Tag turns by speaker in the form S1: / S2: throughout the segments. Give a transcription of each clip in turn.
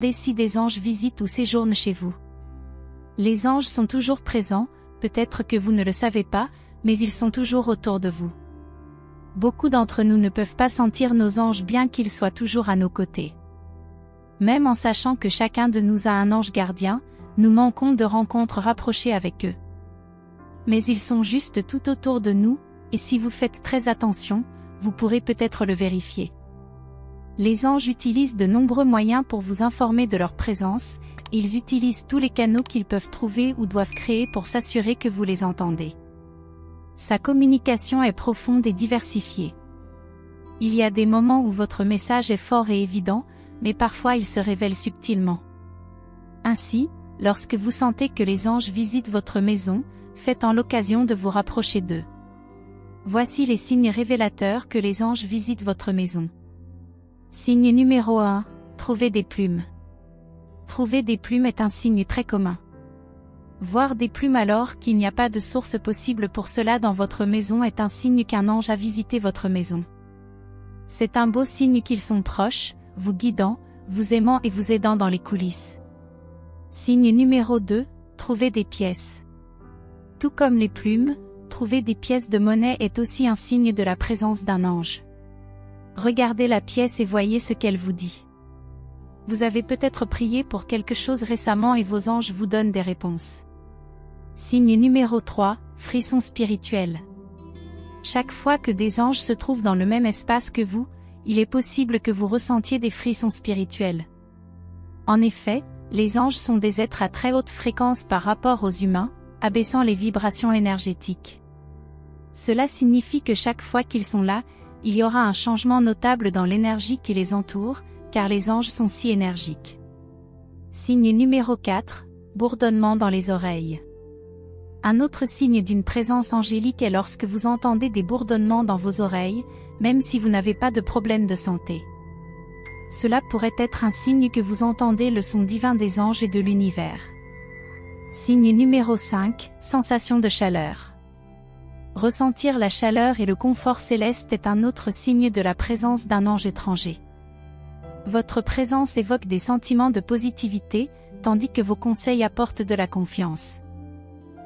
S1: Si des anges visitent ou séjournent chez vous. Les anges sont toujours présents, peut-être que vous ne le savez pas, mais ils sont toujours autour de vous. Beaucoup d'entre nous ne peuvent pas sentir nos anges bien qu'ils soient toujours à nos côtés. Même en sachant que chacun de nous a un ange gardien, nous manquons de rencontres rapprochées avec eux. Mais ils sont juste tout autour de nous, et si vous faites très attention, vous pourrez peut-être le vérifier. Les anges utilisent de nombreux moyens pour vous informer de leur présence, et ils utilisent tous les canaux qu'ils peuvent trouver ou doivent créer pour s'assurer que vous les entendez. Sa communication est profonde et diversifiée. Il y a des moments où votre message est fort et évident, mais parfois il se révèle subtilement. Ainsi, lorsque vous sentez que les anges visitent votre maison, faites-en l'occasion de vous rapprocher d'eux. Voici les signes révélateurs que les anges visitent votre maison. Signe numéro 1, trouver des plumes. Trouver des plumes est un signe très commun. Voir des plumes alors qu'il n'y a pas de source possible pour cela dans votre maison est un signe qu'un ange a visité votre maison. C'est un beau signe qu'ils sont proches, vous guidant, vous aimant et vous aidant dans les coulisses. Signe numéro 2, trouver des pièces. Tout comme les plumes, trouver des pièces de monnaie est aussi un signe de la présence d'un ange. Regardez la pièce et voyez ce qu'elle vous dit. Vous avez peut-être prié pour quelque chose récemment et vos anges vous donnent des réponses. Signe numéro 3, frisson spirituel. Chaque fois que des anges se trouvent dans le même espace que vous, il est possible que vous ressentiez des frissons spirituels. En effet, les anges sont des êtres à très haute fréquence par rapport aux humains, abaissant les vibrations énergétiques. Cela signifie que chaque fois qu'ils sont là, il y aura un changement notable dans l'énergie qui les entoure, car les anges sont si énergiques. Signe numéro 4, bourdonnement dans les oreilles. Un autre signe d'une présence angélique est lorsque vous entendez des bourdonnements dans vos oreilles, même si vous n'avez pas de problème de santé. Cela pourrait être un signe que vous entendez le son divin des anges et de l'univers. Signe numéro 5, sensation de chaleur. Ressentir la chaleur et le confort céleste est un autre signe de la présence d'un ange étranger. Votre présence évoque des sentiments de positivité, tandis que vos conseils apportent de la confiance.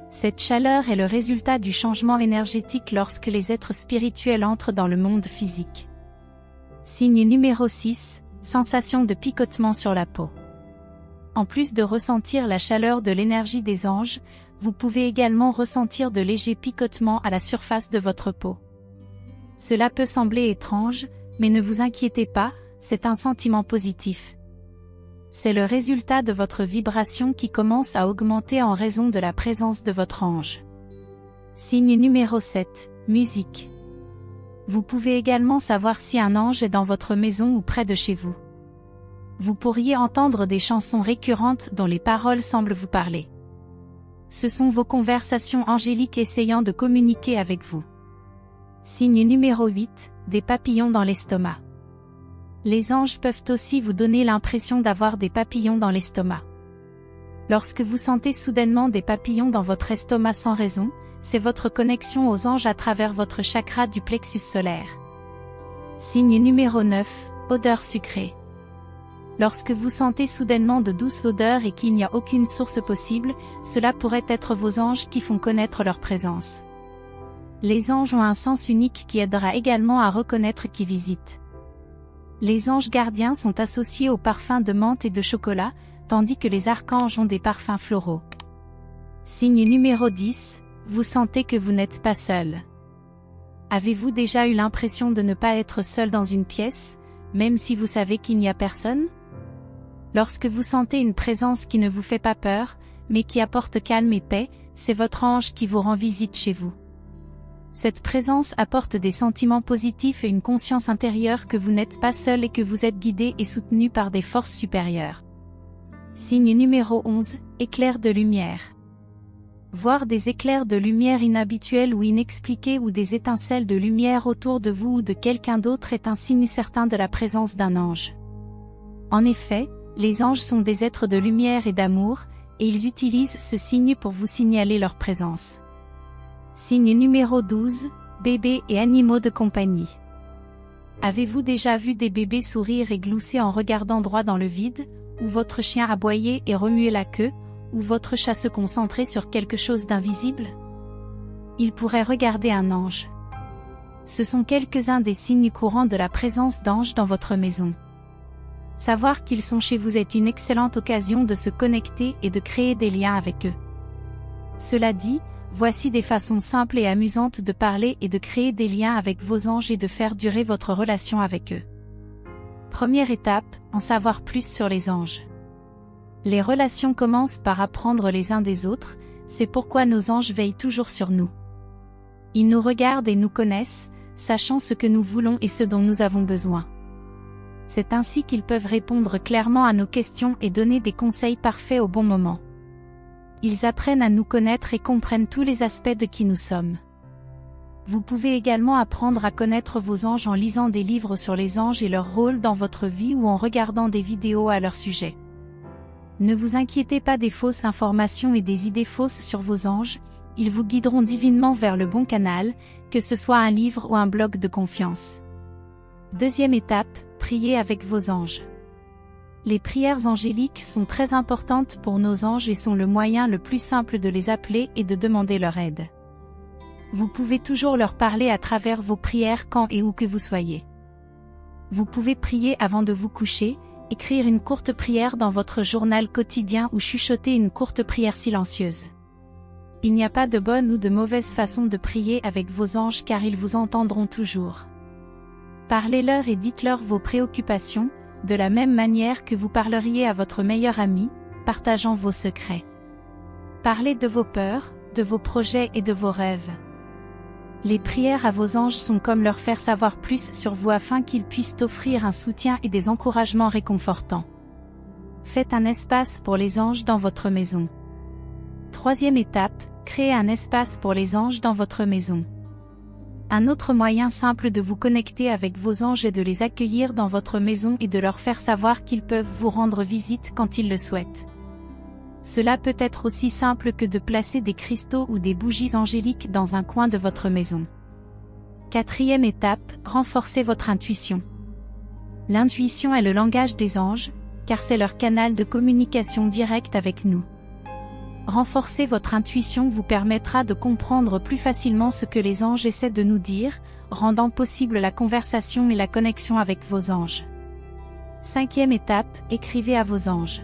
S1: Cette chaleur est le résultat du changement énergétique lorsque les êtres spirituels entrent dans le monde physique. Signe numéro 6, sensation de picotement sur la peau. En plus de ressentir la chaleur de l'énergie des anges, vous pouvez également ressentir de légers picotements à la surface de votre peau. Cela peut sembler étrange, mais ne vous inquiétez pas, c'est un sentiment positif. C'est le résultat de votre vibration qui commence à augmenter en raison de la présence de votre ange. Signe numéro 7, musique. Vous pouvez également savoir si un ange est dans votre maison ou près de chez vous. Vous pourriez entendre des chansons récurrentes dont les paroles semblent vous parler. Ce sont vos conversations angéliques essayant de communiquer avec vous. Signe numéro 8, des papillons dans l'estomac. Les anges peuvent aussi vous donner l'impression d'avoir des papillons dans l'estomac. Lorsque vous sentez soudainement des papillons dans votre estomac sans raison, c'est votre connexion aux anges à travers votre chakra du plexus solaire. Signe numéro 9, odeur sucrée. Lorsque vous sentez soudainement de douces odeurs et qu'il n'y a aucune source possible, cela pourrait être vos anges qui font connaître leur présence. Les anges ont un sens unique qui aidera également à reconnaître qui visite. Les anges gardiens sont associés aux parfums de menthe et de chocolat, tandis que les archanges ont des parfums floraux. Signe numéro 10, vous sentez que vous n'êtes pas seul. Avez-vous déjà eu l'impression de ne pas être seul dans une pièce, même si vous savez qu'il n'y a personne ? Lorsque vous sentez une présence qui ne vous fait pas peur, mais qui apporte calme et paix, c'est votre ange qui vous rend visite chez vous. Cette présence apporte des sentiments positifs et une conscience intérieure que vous n'êtes pas seul et que vous êtes guidé et soutenu par des forces supérieures. Signe numéro 11, éclairs de lumière. Voir des éclairs de lumière inhabituels ou inexpliqués ou des étincelles de lumière autour de vous ou de quelqu'un d'autre est un signe certain de la présence d'un ange. En effet, les anges sont des êtres de lumière et d'amour, et ils utilisent ce signe pour vous signaler leur présence. Signe numéro 12, bébés et animaux de compagnie. Avez-vous déjà vu des bébés sourire et glousser en regardant droit dans le vide, ou votre chien aboyer et remuer la queue, ou votre chat se concentrer sur quelque chose d'invisible? Il pourrait regarder un ange. Ce sont quelques-uns des signes courants de la présence d'anges dans votre maison. Savoir qu'ils sont chez vous est une excellente occasion de se connecter et de créer des liens avec eux. Cela dit, voici des façons simples et amusantes de parler et de créer des liens avec vos anges et de faire durer votre relation avec eux. Première étape, en savoir plus sur les anges. Les relations commencent par apprendre les uns des autres, c'est pourquoi nos anges veillent toujours sur nous. Ils nous regardent et nous connaissent, sachant ce que nous voulons et ce dont nous avons besoin. C'est ainsi qu'ils peuvent répondre clairement à nos questions et donner des conseils parfaits au bon moment. Ils apprennent à nous connaître et comprennent tous les aspects de qui nous sommes. Vous pouvez également apprendre à connaître vos anges en lisant des livres sur les anges et leur rôle dans votre vie ou en regardant des vidéos à leur sujet. Ne vous inquiétez pas des fausses informations et des idées fausses sur vos anges, ils vous guideront divinement vers le bon canal, que ce soit un livre ou un blog de confiance. Deuxième étape, priez avec vos anges. Les prières angéliques sont très importantes pour nos anges et sont le moyen le plus simple de les appeler et de demander leur aide. Vous pouvez toujours leur parler à travers vos prières quand et où que vous soyez. Vous pouvez prier avant de vous coucher, écrire une courte prière dans votre journal quotidien ou chuchoter une courte prière silencieuse. Il n'y a pas de bonne ou de mauvaise façon de prier avec vos anges car ils vous entendront toujours. Parlez-leur et dites-leur vos préoccupations, de la même manière que vous parleriez à votre meilleur ami, partageant vos secrets. Parlez de vos peurs, de vos projets et de vos rêves. Les prières à vos anges sont comme leur faire savoir plus sur vous afin qu'ils puissent offrir un soutien et des encouragements réconfortants. Faites un espace pour les anges dans votre maison. Troisième étape, créez un espace pour les anges dans votre maison. Un autre moyen simple de vous connecter avec vos anges est de les accueillir dans votre maison et de leur faire savoir qu'ils peuvent vous rendre visite quand ils le souhaitent. Cela peut être aussi simple que de placer des cristaux ou des bougies angéliques dans un coin de votre maison. Quatrième étape, renforcez votre intuition. L'intuition est le langage des anges, car c'est leur canal de communication directe avec nous. Renforcer votre intuition vous permettra de comprendre plus facilement ce que les anges essaient de nous dire, rendant possible la conversation et la connexion avec vos anges. Cinquième étape, écrivez à vos anges.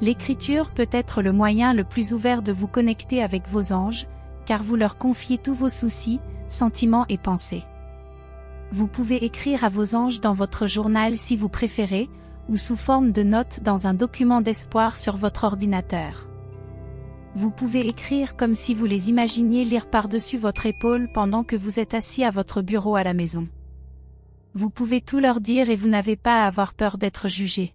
S1: L'écriture peut être le moyen le plus ouvert de vous connecter avec vos anges, car vous leur confiez tous vos soucis, sentiments et pensées. Vous pouvez écrire à vos anges dans votre journal si vous préférez, ou sous forme de notes dans un document d'espoir sur votre ordinateur. Vous pouvez écrire comme si vous les imaginiez lire par-dessus votre épaule pendant que vous êtes assis à votre bureau à la maison. Vous pouvez tout leur dire et vous n'avez pas à avoir peur d'être jugé.